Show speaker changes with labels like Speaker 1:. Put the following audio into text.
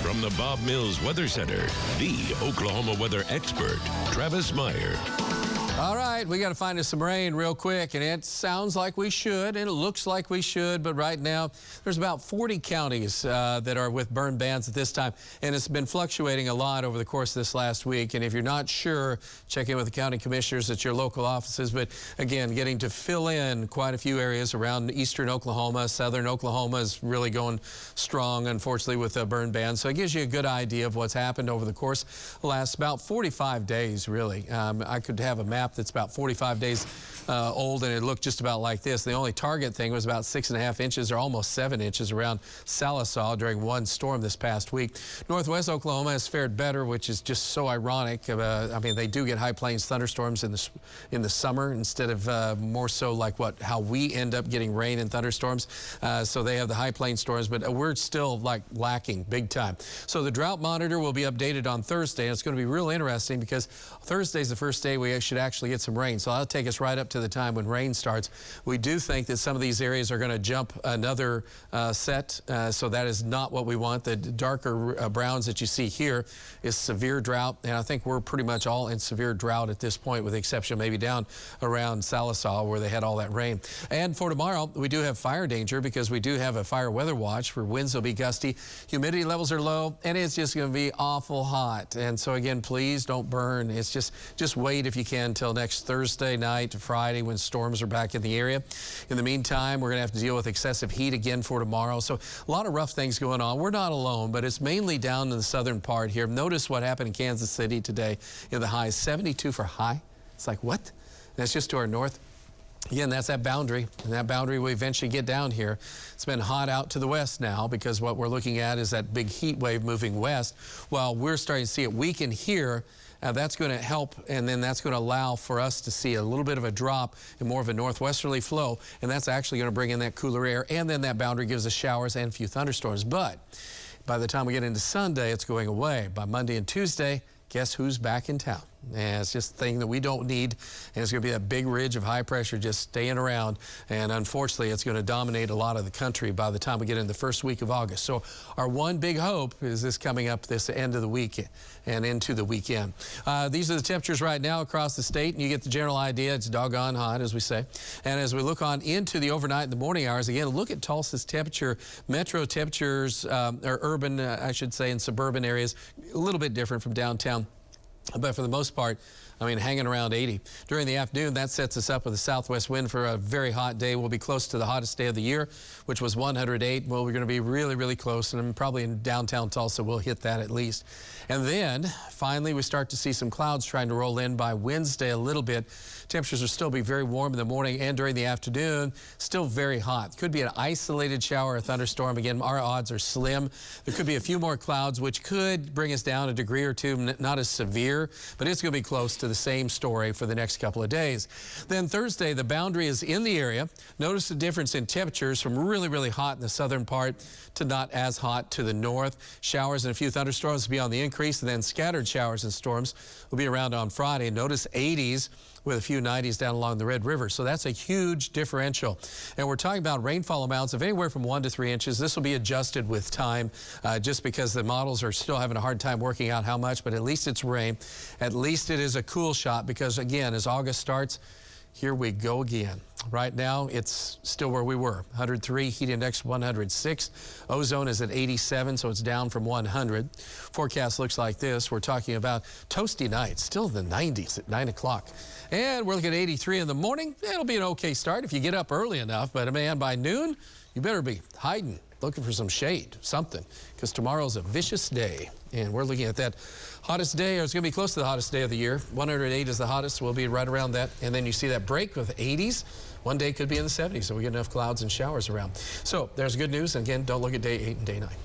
Speaker 1: From the Bob Mills Weather Center, the Oklahoma weather expert, Travis Meyer.
Speaker 2: All right, we got to find us some rain real quick, and it sounds like we should, and it looks like we should, but right now there's about 40 counties that are with burn bans at this time, and it's been fluctuating a lot over the course of this last week. And if you're not sure, check in with the county commissioners at your local offices. But again, getting to fill in quite a few areas around eastern Oklahoma. Southern Oklahoma is really going strong, unfortunately, with the burn ban. So it gives you a good idea of what's happened over the course of the last about 45 days, really. I could have a map that's about 45 days old, and it looked just about like this. The only target thing was about 6.5 inches or almost 7 inches around Sallisaw during one storm this past week. Northwest Oklahoma has fared better, which is just so ironic. I mean, they do get high plains thunderstorms in the summer instead of more so like how we end up getting rain and thunderstorms. So they have the high plains storms, but we're still like lacking big time. So the drought monitor will be updated on Thursday, and it's going to be real interesting because Thursday's the first day we should actually get some rain. So that'll take us right up to the time when rain starts. We do think that some of these areas are going to jump another set, so that is not what we want. The darker browns that you see here is severe drought, and I think we're pretty much all in severe drought at this point, with the exception maybe down around Sallisaw where they had all that rain. And for tomorrow, we do have fire danger because we do have a fire weather watch where winds will be gusty, humidity levels are low, and it's just going to be awful hot. And so again, please don't burn. It's just wait if you can until next Thursday night to Friday when storms are back in the area. In the meantime, we're going to have to deal with excessive heat again for tomorrow. So a lot of rough things going on. We're not alone, but it's mainly down in the southern part here. Notice what happened in Kansas City today in the highs, 72 for high. It's like, what? That's just to our north. Again, that's that boundary, and that boundary will eventually get down here. It's been hot out to the west now because what we're looking at is that big heat wave moving west. While we're starting to see it weaken here, that's going to help, and then that's going to allow for us to see a little bit of a drop and more of a northwesterly flow, and that's actually going to bring in that cooler air, and then that boundary gives us showers and a few thunderstorms. But by the time we get into Sunday, it's going away. By Monday and Tuesday, guess who's back in town? And it's just a thing that we don't need, and it's going to be a big ridge of high pressure just staying around, and unfortunately it's going to dominate a lot of the country by the time we get in the first week of August. So our one big hope is this coming up this end of the week and into the weekend. These are the temperatures right now across the state, and you get the general idea. It's doggone hot, as we say. And as we look on into the overnight and the morning hours, again, look at Tulsa's temperature. Metro temperatures, or urban, I should say, in suburban areas, a little bit different from downtown. But for the most part, I mean, hanging around 80. During the afternoon, that sets us up with a southwest wind for a very hot day. We'll be close to the hottest day of the year, which was 108. Well, we're going to be really, really close, and probably in downtown Tulsa, we'll hit that at least. And then, finally, we start to see some clouds trying to roll in by Wednesday a little bit. Temperatures will still be very warm in the morning and during the afternoon, still very hot. Could be an isolated shower or thunderstorm. Again, our odds are slim. There could be a few more clouds, which could bring us down a degree or two, not as severe, but it's going to be close to the same story for the next couple of days. Then Thursday, the boundary is in the area. Notice the difference in temperatures from really, really hot in the southern part to not as hot to the north. Showers and a few thunderstorms will be on the increase, and then scattered showers and storms will be around on Friday. Notice 80s with a few 90s down along the Red River. So that's a huge differential. And we're talking about rainfall amounts of anywhere from 1 to 3 inches. This will be adjusted with time just because the models are still having a hard time working out how much, but at least it's rain. At least it is a cool shot because, again, as August starts, here we go again. Right now, it's still where we were. 103, heat index 106. Ozone is at 87, so it's down from 100. Forecast looks like this. We're talking about toasty nights, still in the 90s at 9 o'clock. And we're looking at 83 in the morning. It'll be an okay start if you get up early enough, but man, by noon, you better be hiding, looking for some shade, something, because tomorrow's a vicious day. And we're looking at that hottest day, or it's going to be close to the hottest day of the year. 108 is the hottest. We'll be right around that. And then you see that break with 80s. One day could be in the 70s, so we get enough clouds and showers around. So there's good news. And again, don't look at day 8 and day 9.